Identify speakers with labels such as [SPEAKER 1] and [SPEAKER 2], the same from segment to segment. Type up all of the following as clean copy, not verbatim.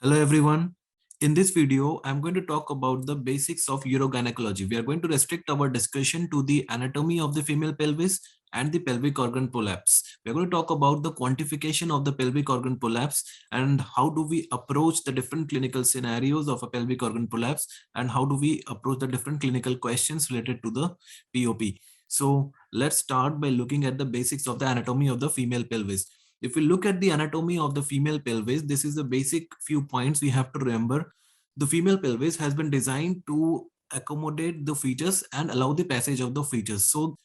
[SPEAKER 1] Hello everyone. In this video, I'm going to talk about the basics of urogynecology. We are going to restrict our discussion to the anatomy of the female pelvis and the pelvic organ prolapse. We're going to talk about the quantification of the pelvic organ prolapse and how do we approach the different clinical scenarios of a pelvic organ prolapse and how do we approach the different clinical questions related to the POP. So let's start by looking at the basics of the anatomy of the female pelvis. If we look at the anatomy of the female pelvis, this is the basic few points we have to remember. The female pelvis has been designed to accommodate the fetus and allow the passage of the fetus. So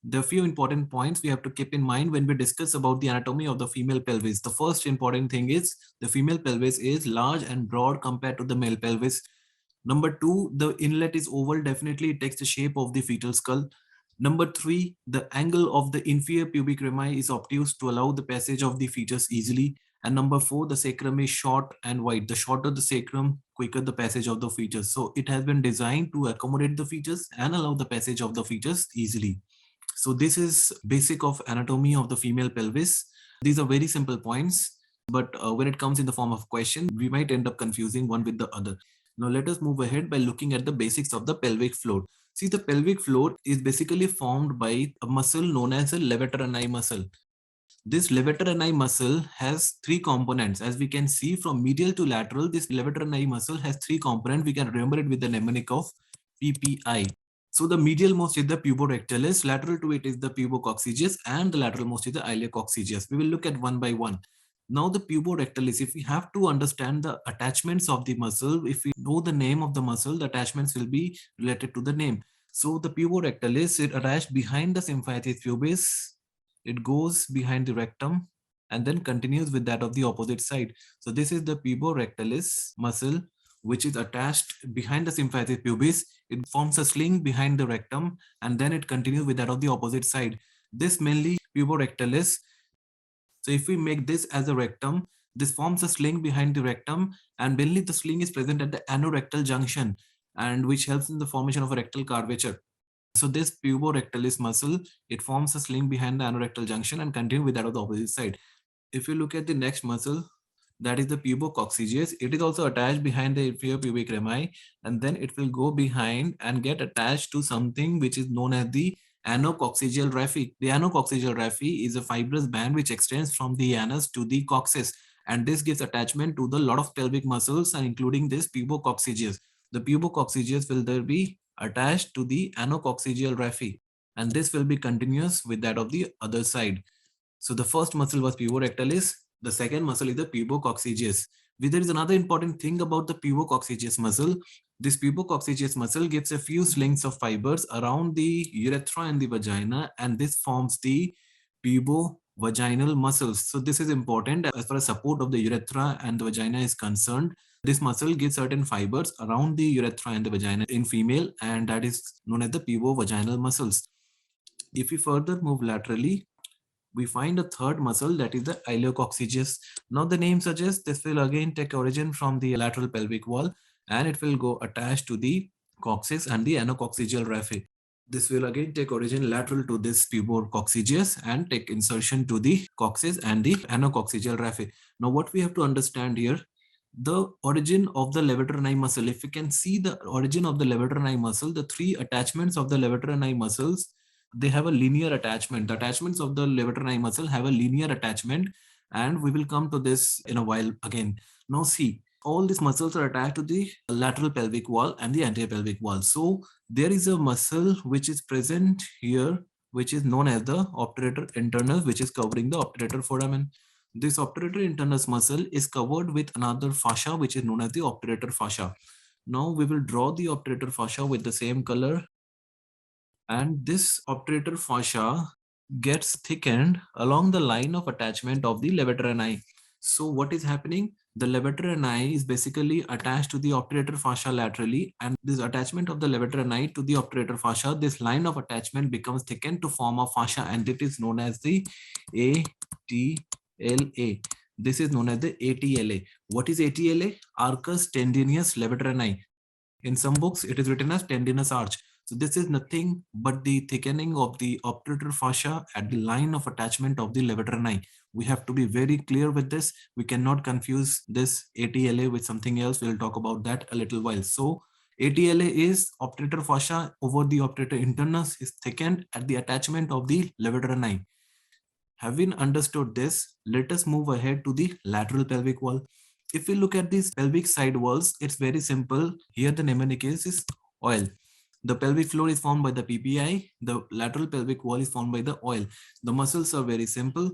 [SPEAKER 1] there are few important points we have to keep in mind when we discuss about the anatomy of the female pelvis. The first important thing is the female pelvis is large and broad compared to the male pelvis. Number two, the inlet is oval. Definitely it takes the shape of the fetal skull. Number three, the angle of the inferior pubic rami is obtuse to allow the passage of the fetus easily. And number four, the sacrum is short and wide. The shorter the sacrum, quicker the passage of the fetus. So it has been designed to accommodate the fetus and allow the passage of the fetus easily. So this is basic of anatomy of the female pelvis. These are very simple points, but when it comes in the form of question, we might end up confusing one with the other. Now let us move ahead by looking at the basics of the pelvic floor. See, the pelvic floor is basically formed by a muscle known as a levator ani muscle. This levator ani muscle has three components. As we can see from medial to lateral, this levator ani muscle has three components. We can remember it with the mnemonic of PPI. So the medial most is the puborectalis, lateral to it is the pubococcygeus, and the lateral most is the iliococcygeus. We will look at one by one. Now the puborectalis, if we have to understand the attachments of the muscle, if we know the name of the muscle, the attachments will be related to the name. So the puborectalis is attached behind the symphysis pubis. It goes behind the rectum and then continues with that of the opposite side. So this is the puborectalis muscle which is attached behind the symphysis pubis. It forms a sling behind the rectum and then it continues with that of the opposite side. This mainly puborectalis. So if we make this as a rectum, this forms a sling behind the rectum and mainly the sling is present at the anorectal junction and which helps in the formation of a rectal curvature. So this puborectalis muscle, it forms a sling behind the anorectal junction and continue with that of the opposite side. If you look at the next muscle, that is the pubococcygeus. It is also attached behind the inferior pubic rami and then it will go behind and get attached to something which is known as the anococcygeal raphe. The anococcygeal raphe is a fibrous band which extends from the anus to the coccyx, and this gives attachment to the lot of pelvic muscles and including this pubococcygeus. The pubococcygeus will there be attached to the anococcygeal raphe and this will be continuous with that of the other side. So the first muscle was puborectalis. The second muscle is the pubococcygeus. There is another important thing about the pubococcygeus muscle. This pubococcygeus muscle gives a few slings of fibers around the urethra and the vagina, and this forms the pubovaginal muscles. So this is important as far as support of the urethra and the vagina is concerned. This muscle gives certain fibers around the urethra and the vagina in female, and that is known as the pubovaginal muscles. If we further move laterally, we find a third muscle, that is the iliococcygeus. Now the name suggests this will again take origin from the lateral pelvic wall and it will go attached to the coccyx and the anococcygeal raphe. This will again take origin lateral to this pubococcygeus and take insertion to the coccyx and the anococcygeal raphe. Now what we have to understand here, the origin of the levator ani muscle. If you can see the origin of the levator ani muscle, the three attachments of the levator ani muscles, they have a linear attachment. The attachments of the levator ani muscle have a linear attachment, and we will come to this in a while again. Now see, all these muscles are attached to the lateral pelvic wall and the anterior pelvic wall. So there is a muscle which is present here, which is known as the obturator internus, which is covering the obturator foramen. This obturator internus muscle is covered with another fascia, which is known as the obturator fascia. Now we will draw the obturator fascia with the same color, and this obturator fascia gets thickened along the line of attachment of the levator ani. So what is happening? The levator ani is basically attached to the obturator fascia laterally, and this attachment of the levator ani to the obturator fascia, this line of attachment becomes thickened to form a fascia, and it is known as the ATLA. This is known as the ATLA. What is ATLA? Arcus tendinous levator ani. In some books, it is written as tendinous arch. So this is nothing but the thickening of the obturator fascia at the line of attachment of the levator. We have to be very clear with this. We cannot confuse this ATLA with something else. We'll talk about that a little while. So ATLA is obturator fascia over the obturator internus is thickened at the attachment of the levator. Having understood this, let us move ahead to the lateral pelvic wall. If we look at these pelvic side walls, it's very simple. Here the mnemonic is oil. The pelvic floor is formed by the PPI. The lateral pelvic wall is formed by the oil. The muscles are very simple.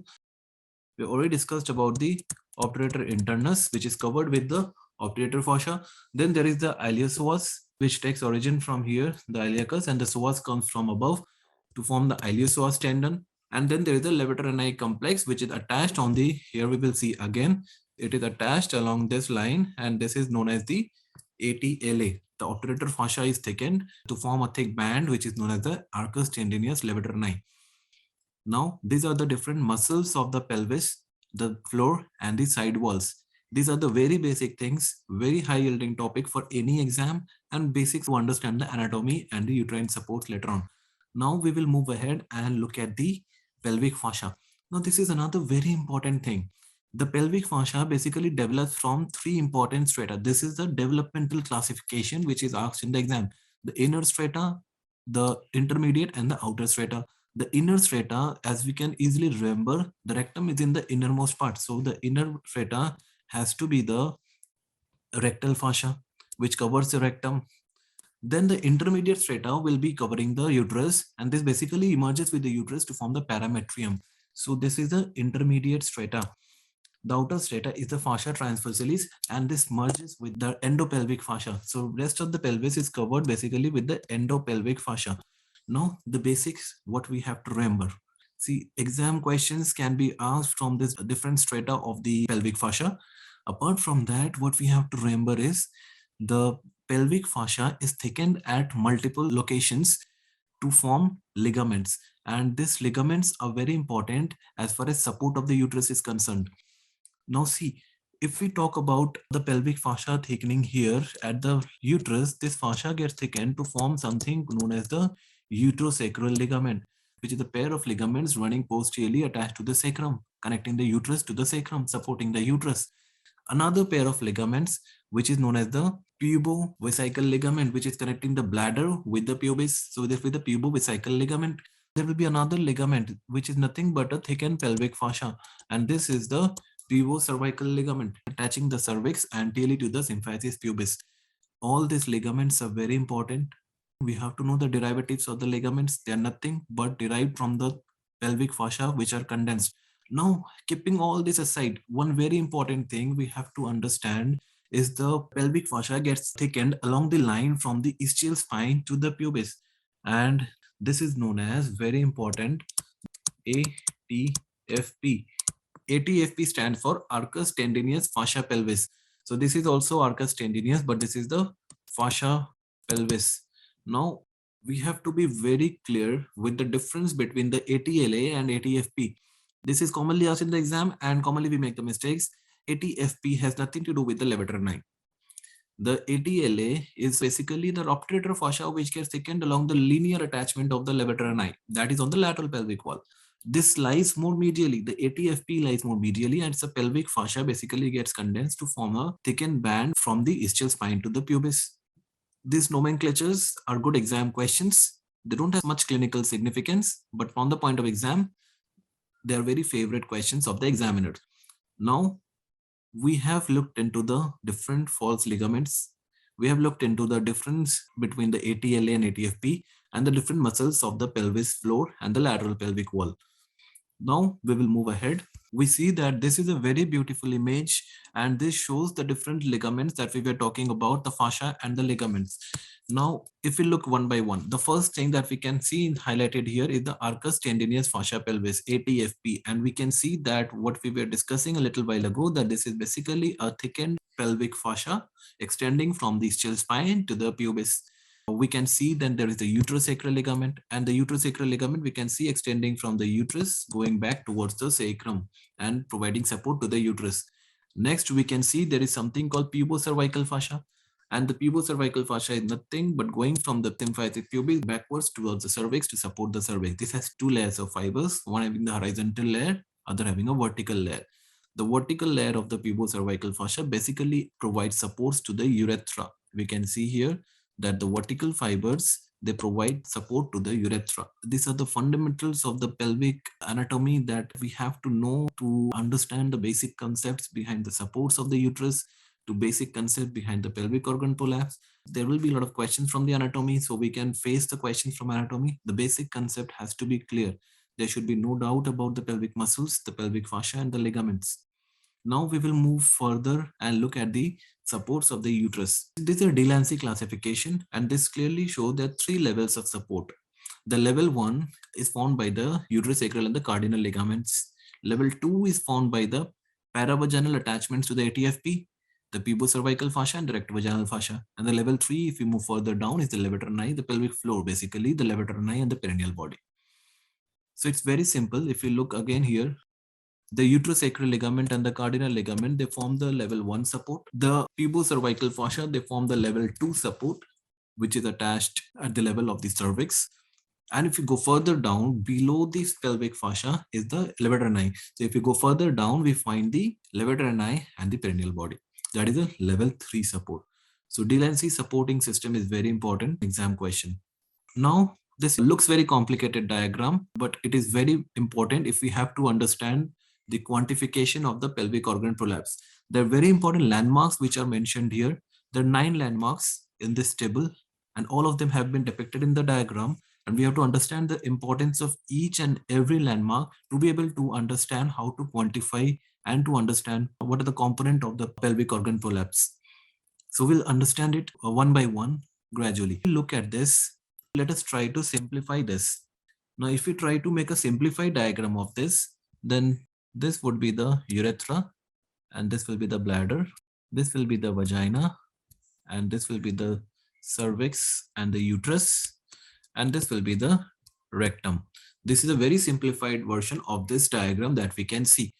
[SPEAKER 1] We already discussed about the obturator internus, which is covered with the obturator fascia. Then there is the iliopsoas, which takes origin from here, the iliacus, and the psoas comes from above to form the iliopsoas tendon. And then there is the levator complex, which is attached on the, here we will see again, it is attached along this line, and this is known as the ATLA. The obturator fascia is thickened to form a thick band, which is known as the arcus tendinous levator. Now, these are the different muscles of the pelvis, the floor, and the side walls. These are the very basic things, very high yielding topic for any exam, and basics to understand the anatomy and the uterine supports later on. Now we will move ahead and look at the pelvic fascia. Now this is another very important thing. The pelvic fascia basically develops from three important strata. This is the developmental classification which is asked in the exam. The inner strata, the intermediate, and the outer strata. The inner strata, as we can easily remember, the rectum is in the innermost part. So the inner strata has to be the rectal fascia, which covers the rectum. Then the intermediate strata will be covering the uterus, and this basically emerges with the uterus to form the parametrium. So this is the intermediate strata. The outer strata is the fascia transversalis, and this merges with the endopelvic fascia. So rest of the pelvis is covered basically with the endopelvic fascia. Now the basics, what we have to remember. See, exam questions can be asked from this different strata of the pelvic fascia. Apart from that, what we have to remember is the pelvic fascia is thickened at multiple locations to form ligaments. And these ligaments are very important as far as support of the uterus is concerned. Now see, if we talk about the pelvic fascia thickening here at the uterus, this fascia gets thickened to form something known as the uterosacral ligament, which is a pair of ligaments running posteriorly attached to the sacrum, connecting the uterus to the sacrum, supporting the uterus. Another pair of ligaments, which is known as the pubovesical ligament, which is connecting the bladder with the pubis. So this with the pubovesical ligament, there will be another ligament, which is nothing but a thickened pelvic fascia. And this is the pubocervical ligament, attaching the cervix anteriorly to the symphysis pubis. All these ligaments are very important. We have to know the derivatives of the ligaments. They are nothing but derived from the pelvic fascia, which are condensed. Now, keeping all this aside, one very important thing we have to understand is the pelvic fascia gets thickened along the line from the ischial spine to the pubis. And this is known as very important ATFP. ATFP stands for arcus tendinous fascia pelvis. So this is also arcus tendinous, but this is the fascia pelvis. Now we have to be very clear with the difference between the ATLA and ATFP. This is commonly asked in the exam, and commonly we make the mistakes. ATFP has nothing to do with the levator. The ATLA is basically the obturator fascia which gets thickened along the linear attachment of the levator, that is on the lateral pelvic wall. This lies more medially. The ATFP lies more medially, and the pelvic fascia basically gets condensed to form a thickened band from the ischial spine to the pubis. These nomenclatures are good exam questions. They don't have much clinical significance, but from the point of exam, they are very favorite questions of the examiners. Now, we have looked into the different false ligaments. We have looked into the difference between the ATLA and ATFP and the different muscles of the pelvis floor and the lateral pelvic wall. Now we will move ahead. We see that this is a very beautiful image, and this shows the different ligaments that we were talking about, the fascia and the ligaments. Now, if we look one by one, the first thing that we can see highlighted here is the arcus tendinous fascia pelvis, ATFP. And we can see that what we were discussing a little while ago, that this is basically a thickened pelvic fascia extending from the ischial spine to the pubis. We can see then there is the uterosacral ligament, and the uterosacral ligament we can see extending from the uterus going back towards the sacrum and providing support to the uterus. Next, we can see there is something called pubocervical fascia, And the pubocervical fascia is nothing but going from the symphysis pubis backwards towards the cervix to support the cervix. This has two layers of fibers, one having the horizontal layer, other having a vertical layer. The vertical layer of the pubocervical fascia basically provides supports to the urethra. We can see here that the vertical fibers, they provide support to the urethra. These are the fundamentals of the pelvic anatomy that we have to know to understand the basic concepts behind the supports of the uterus, to basic concept behind the pelvic organ prolapse. There will be a lot of questions from the anatomy, so we can face the questions from anatomy. The basic concept has to be clear. There should be no doubt about the pelvic muscles, the pelvic fascia, and the ligaments. Now we will move further and look at the supports of the uterus. This is a Delancey classification, and this clearly shows there are three levels of support. The level 1 is found by the uterosacral and the cardinal ligaments. Level 2 is found by the paravaginal attachments to the ATFP, the pubocervical fascia, and the rectovaginal fascia. And the level 3, if we move further down, is the levator ani, the pelvic floor, basically the levator ani and the perineal body. So it's very simple. If you look again here, the uterosacral ligament and the cardinal ligament, they form the level 1 support. The pubocervical fascia, they form the level 2 support, which is attached at the level of the cervix. And if you go further down, below this pelvic fascia is the levator ani. So if you go further down, we find the levator ani and the perineal body. That is a level 3 support. So Delancey supporting system is very important exam question. Now, this looks very complicated diagram, but it is very important if we have to understand the quantification of the pelvic organ prolapse. There are very important landmarks which are mentioned here. There are 9 landmarks in this table, and all of them have been depicted in the diagram. And we have to understand the importance of each and every landmark to be able to understand how to quantify and to understand what are the component of the pelvic organ prolapse. So we'll understand it one by one gradually. Look at this. Let us try to simplify this. Now, if we try to make a simplified diagram of this, then this would be the urethra, and this will be the bladder, this will be the vagina, and this will be the cervix and the uterus, and this will be the rectum. This is a very simplified version of this diagram that we can see.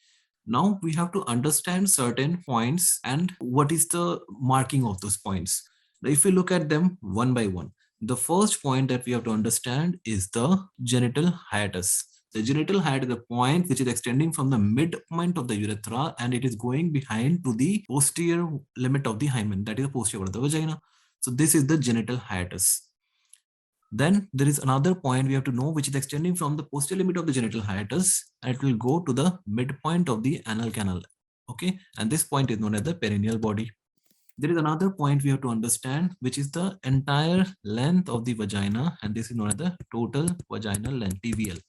[SPEAKER 1] Now we have to understand certain points and what is the marking of those points. Now, if we look at them one by one, the first point that we have to understand is the genital hiatus. The genital hiatus is the point which is extending from the midpoint of the urethra and it is going behind to the posterior limit of the hymen, that is the posterior of the vagina. So this is the genital hiatus. Then there is another point we have to know which is extending from the posterior limit of the genital hiatus and it will go to the midpoint of the anal canal. Okay, and this point is known as the perineal body. There is another point we have to understand which is the entire length of the vagina, and this is known as the total vaginal length, TVL.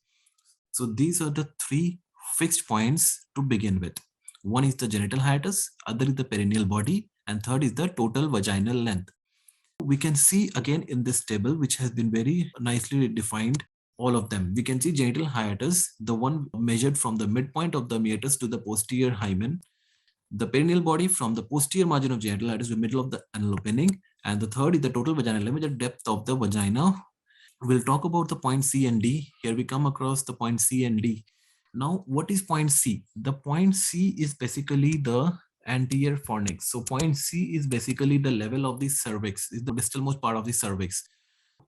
[SPEAKER 1] So these are the three fixed points to begin with. One is the genital hiatus, other is the perineal body, and third is the total vaginal length. We can see again in this table, which has been very nicely defined, all of them. We can see genital hiatus, the one measured from the midpoint of the meatus to the posterior hymen, the perineal body from the posterior margin of genital hiatus to the middle of the anal opening, and the third is the total vaginal length, the depth of the vagina. We'll talk about the point C and D. Here we come across the point C and D. Now, what is point C? The point C is basically the anterior fornix. So point C is basically the level of the cervix, is the distalmost part of the cervix.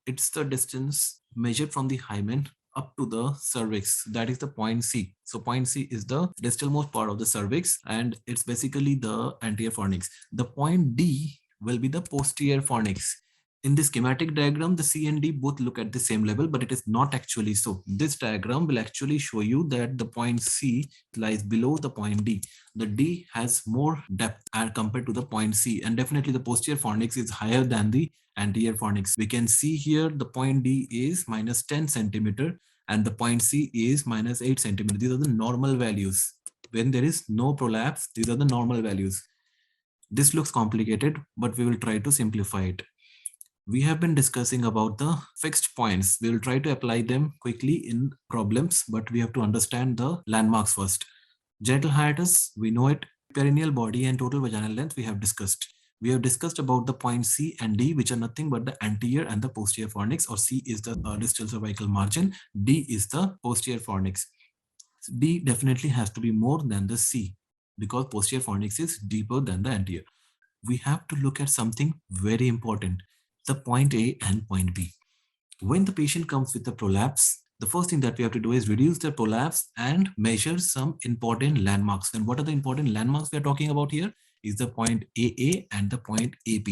[SPEAKER 1] It's the distance measured from the hymen up to the cervix. That is the point C. So point C is the distalmost part of the cervix and it's basically the anterior fornix. The point D will be the posterior fornix. In this schematic diagram, the C and D both look at the same level, but it is not actually so. This diagram will actually show you that the point C lies below the point D. The D has more depth compared to the point C, and definitely the posterior fornix is higher than the anterior fornix. We can see here the point D is minus 10 centimeter and the point C is minus 8 centimeter. These are the normal values. When there is no prolapse, these are the normal values. This looks complicated, but we will try to simplify it. We have been discussing about the fixed points. We will try to apply them quickly in problems, but we have to understand the landmarks first. Genital hiatus, we know it. Perineal body and total vaginal length, we have discussed. We have discussed about the point C and D, which are nothing but the anterior and the posterior fornix, or C is the distal cervical margin, D is the posterior fornix. D definitely has to be more than the C because posterior fornix is deeper than the anterior. we have to look at something very important, the point A and point B. When the patient comes with a prolapse, the first thing that we have to do is reduce the prolapse and measure some important landmarks. And what are the important landmarks we are talking about here? Is the point AA and the point AP.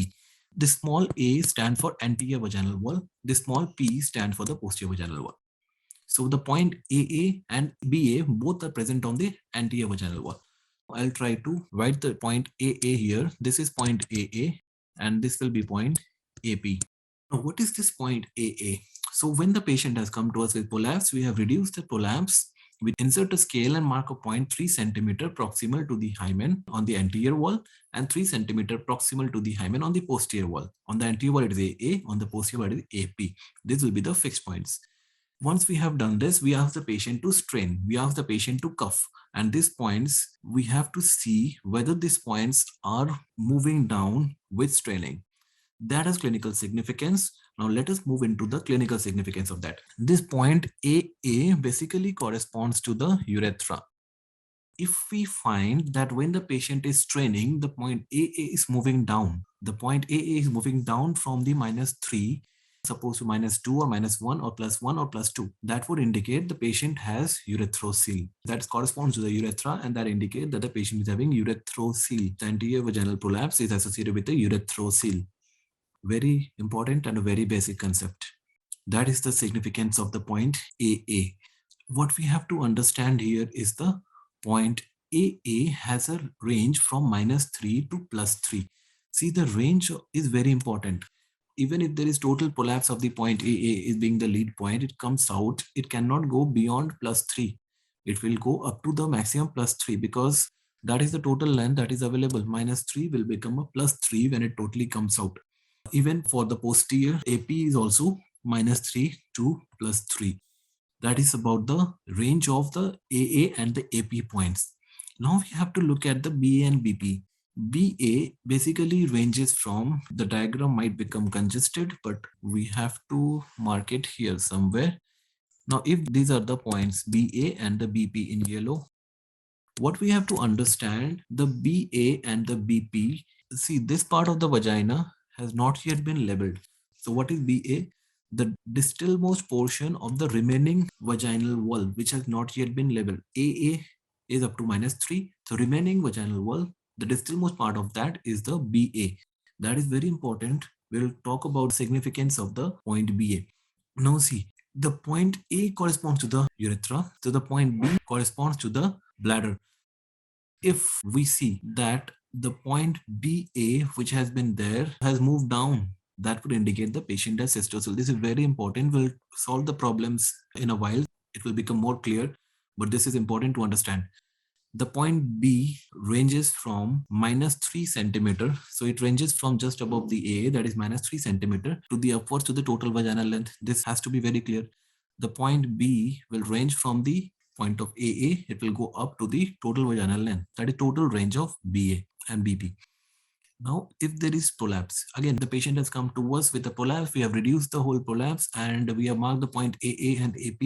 [SPEAKER 1] The small a stand for anterior vaginal wall. The small p stand for the posterior vaginal wall. So the point AA and BA both are present on the anterior vaginal wall. I'll try to write the point AA here. This is point AA and this will be point AP. Now, what is this point AA? So when the patient has come to us with prolapse, we have reduced the prolapse. We insert a scale and mark a point 3 centimeter proximal to the hymen on the anterior wall and 3 centimeter proximal to the hymen on the posterior wall. On the anterior wall it is AA, on the posterior wall it is AP. This will be the fixed points. Once we have done this, we ask the patient to strain. We ask the patient to cuff. And these points, we have to see whether these points are moving down with straining. That has clinical significance. Now let us move into the clinical significance of that. This point AA basically corresponds to the urethra. If we find that when the patient is straining, the point AA is moving down. The point AA is moving down from the -3, suppose to -2 or -1 or +1 or +2. That would indicate the patient has urethrocoele. That corresponds to the urethra and that indicates that the patient is having urethrocoele. The anterior vaginal prolapse is associated with the urethrocoele. Very important and a very basic concept. That is the significance of the point AA. What we have to understand here is the point AA has a range from -3 to +3. See, the range is very important. Even if there is total prolapse of the point AA is being the lead point, it comes out, it cannot go beyond +3. It will go up to the maximum +3 because that is the total length that is available. -3 will become a +3 when it totally comes out. Even for the posterior, AP is also -3 to +3. That is about the range of the AA and the AP points. Now we have to look at the BA and BP. BA basically ranges from, the diagram might become congested, but we have to mark it here somewhere. Now, if these are the points BA and the BP in yellow, what we have to understand, the BA and the BP, see, this part of the vagina has not yet been labeled. So what is BA? The distalmost portion of the remaining vaginal wall, which has not yet been labeled. AA is up to -3. So remaining vaginal wall, the distalmost part of that is the BA. That is very important. We'll talk about significance of the point BA. Now see, the point A corresponds to the urethra. So the point B corresponds to the bladder. If we see that the point BA, which has been there, has moved down, that would indicate the patient has cystocele. This is very important. We'll solve the problems in a while. It will become more clear, but this is important to understand. The point B ranges from -3 centimeter. So it ranges from just above the A, that is -3 centimeter, to the upwards to the total vaginal length. This has to be very clear. The point B will range from the point of AA, it will go up to the total vaginal length. That is total range of BA and BP. Now, if there is prolapse, again, the patient has come to us with a prolapse, we have reduced the whole prolapse and we have marked the point AA and AP,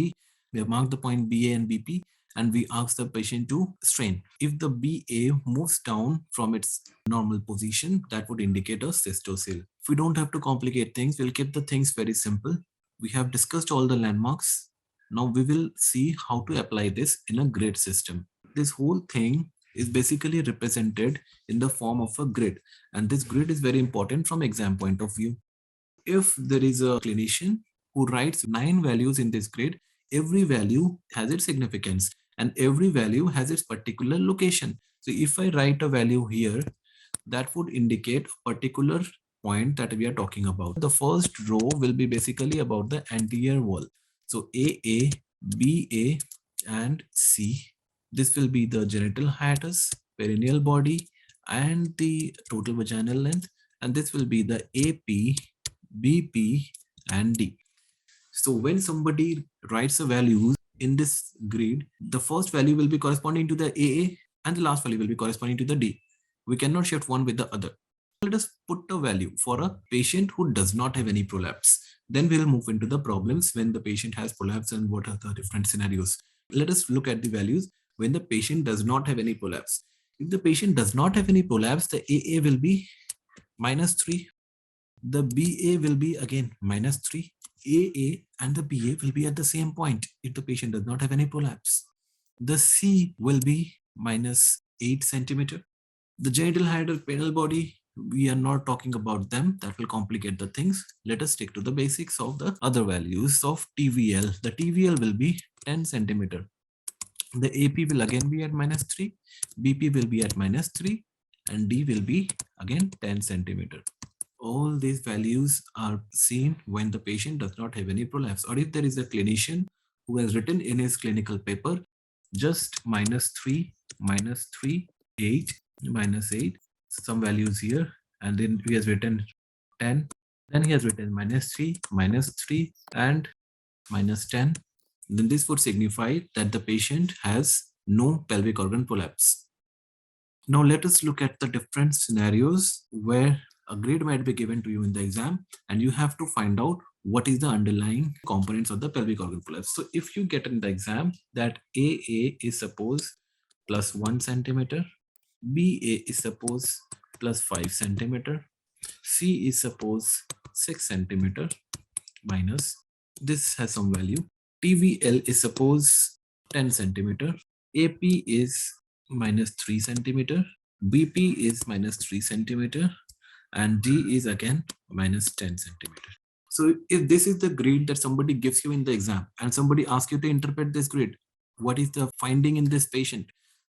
[SPEAKER 1] we have marked the point BA and BP, and we ask the patient to strain. If the BA moves down from its normal position, that would indicate a cystocele. If we don't have to complicate things, we'll keep the things very simple. We have discussed all the landmarks. Now we will see how to apply this in a grid system. This whole thing is basically represented in the form of a grid. And this grid is very important from exam point of view. If there is a clinician who writes 9 values in this grid, every value has its significance and every value has its particular location. So if I write a value here, that would indicate a particular point that we are talking about. The first row will be basically about the anterior wall. So AA, BA, and C. This will be the genital hiatus, perineal body, and the total vaginal length. And this will be the AP, BP, and D. So when somebody writes a value in this grid, the first value will be corresponding to the AA and the last value will be corresponding to the D. We cannot shift one with the other. Let us put a value for a patient who does not have any prolapse. Then we'll move into the problems when the patient has prolapse and what are the different scenarios. Let us look at the values when the patient does not have any prolapse. If the patient does not have any prolapse, the AA will be minus 3. The BA will be again minus 3. AA and the BA will be at the same point if the patient does not have any prolapse. The C will be minus 8 centimeter. The genital height of penile body, we are not talking about them. That will complicate the things. Let us stick to the basics of the other values of TVL. The TVL will be 10 centimeter. The AP will again be at minus 3. BP will be at minus 3. And D will be again 10 centimeter. All these values are seen when the patient does not have any prolapse, or if there is a clinician who has written in his clinical paper just minus 3, minus 3, 8, minus 8, some values here, and then he has written 10, then he has written minus 3, and minus 10. Then this would signify that the patient has no pelvic organ prolapse. Now let us look at the different scenarios where a grade might be given to you in the exam and you have to find out what is the underlying components of the pelvic organ prolapse. So if you get in the exam that AA is suppose plus 1 centimeter, BA is suppose plus 5 centimeter, C is suppose 6 centimeter minus, this has some value, TVL is suppose 10 centimeter, AP is minus 3 centimeter, BP is minus 3 centimeter, and D is again minus 10 centimeter. So if this is the grade that somebody gives you in the exam and somebody asks you to interpret this grade, what is the finding in this patient?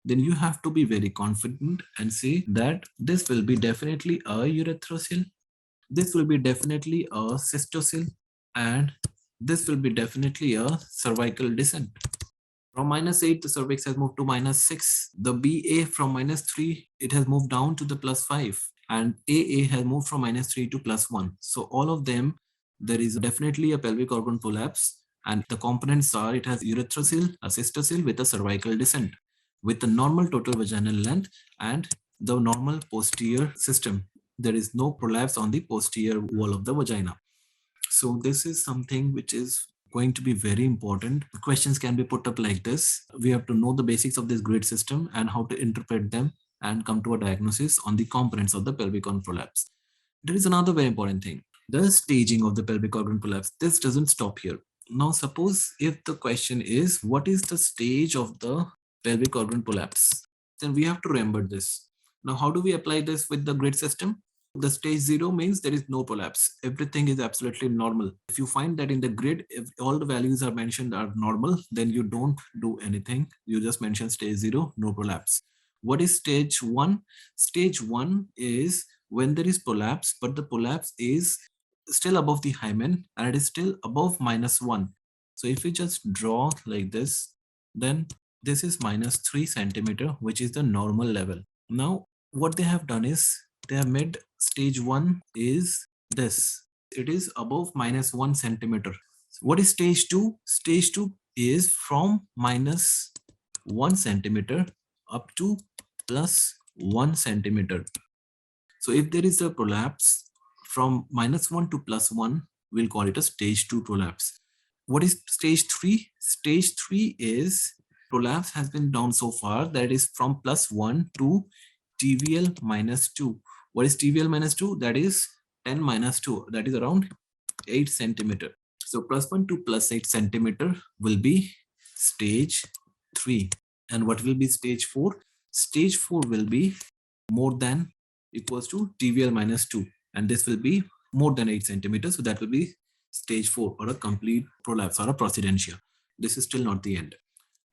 [SPEAKER 1] Then you have to be very confident and say that this will be definitely a urethrosil, this will be definitely a cystosil, and this will be definitely a cervical descent. From minus 8, the cervix has moved to minus 6. The BA from minus 3, it has moved down to the plus 5. And AA has moved from minus 3 to plus 1. So all of them, there is definitely a pelvic organ prolapse. And the components are, it has urethrosil, a cystosil with a cervical descent, with the normal total vaginal length and the normal posterior system. There is no prolapse on the posterior wall of the vagina. So this is something which is going to be very important. Questions can be put up like this. We have to know the basics of this grid system and how to interpret them and come to a diagnosis on the components of the pelvic organ prolapse. There is another very important thing, the staging of the pelvic organ prolapse. This doesn't stop here. Now suppose if the question is what is the stage of the pelvic organ prolapse, then we have to remember this. Now how do we apply this with the grid system? The stage 0 means there is no prolapse. Everything is absolutely normal. If you find that in the grid, if all the values are mentioned are normal, then you don't do anything. You just mention stage 0, no prolapse. What is stage 1? Stage 1 is when there is prolapse, but the prolapse is still above the hymen and it is still above minus 1. So if we just draw like this, then this is minus 3 centimeter, which is the normal level. Now, what they have done is they have made stage 1 is this. It is above minus 1 centimeter. What is stage 2? Stage 2 is from minus 1 centimeter up to plus 1 centimeter. So if there is a prolapse from minus 1 to plus 1, we'll call it a stage 2 prolapse. What is stage 3? Stage 3 is prolapse has been down so far that it is from plus 1 to TVL minus 2. What is TVL minus 2? That is 10 minus 2. That is around 8 centimeter. So plus 1 to plus 8 centimeter will be stage 3. And what will be stage 4? Stage 4 will be more than equals to TVL minus 2. And this will be more than 8 centimeters. So that will be stage 4 or a complete prolapse or a procedentia. This is still not the end.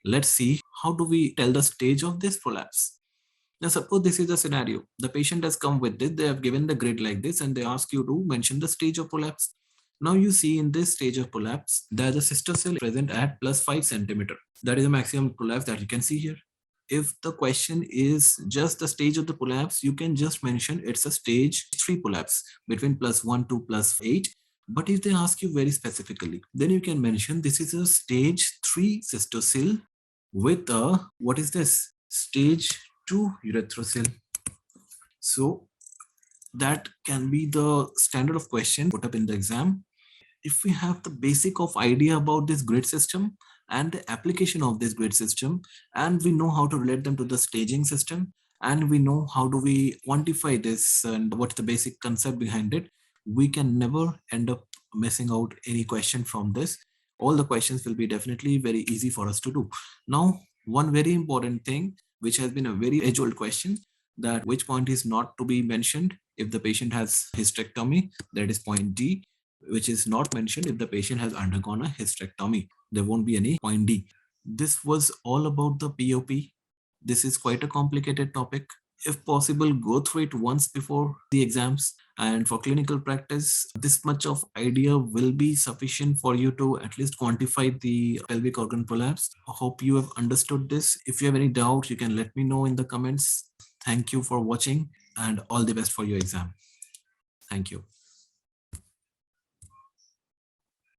[SPEAKER 1] Let's see how do we tell the stage of this prolapse. Now suppose this is the scenario. The patient has come with this. They have given the grid like this and they ask you to mention the stage of prolapse. Now you see in this stage of prolapse, there is a cystosil present at plus 5 centimeter. That is the maximum prolapse that you can see here. If the question is just the stage of the prolapse, you can just mention it's a stage 3 prolapse between plus 1 to plus 8. But if they ask you very specifically, then you can mention this is a stage 3 cystosil with a, what is this? Stage 2 urethrosil. So that can be the standard of question put up in the exam. If we have the basic of idea about this grid system and the application of this grid system, and we know how to relate them to the staging system, and we know how do we quantify this and what's the basic concept behind it, we can never end up missing out any question from this. All the questions will be definitely very easy for us to do. Now, one very important thing, which has been a very age-old question, that which point is not to be mentioned if the patient has hysterectomy, that is point D, which is not mentioned if the patient has undergone a hysterectomy. There won't be any point D. This was all about the POP. This is quite a complicated topic. If possible, go through it once before the exams. And for clinical practice, this much of idea will be sufficient for you to at least quantify the pelvic organ prolapse. I hope you have understood this. If you have any doubt, you can let me know in the comments. Thank you for watching and all the best for your exam. Thank you.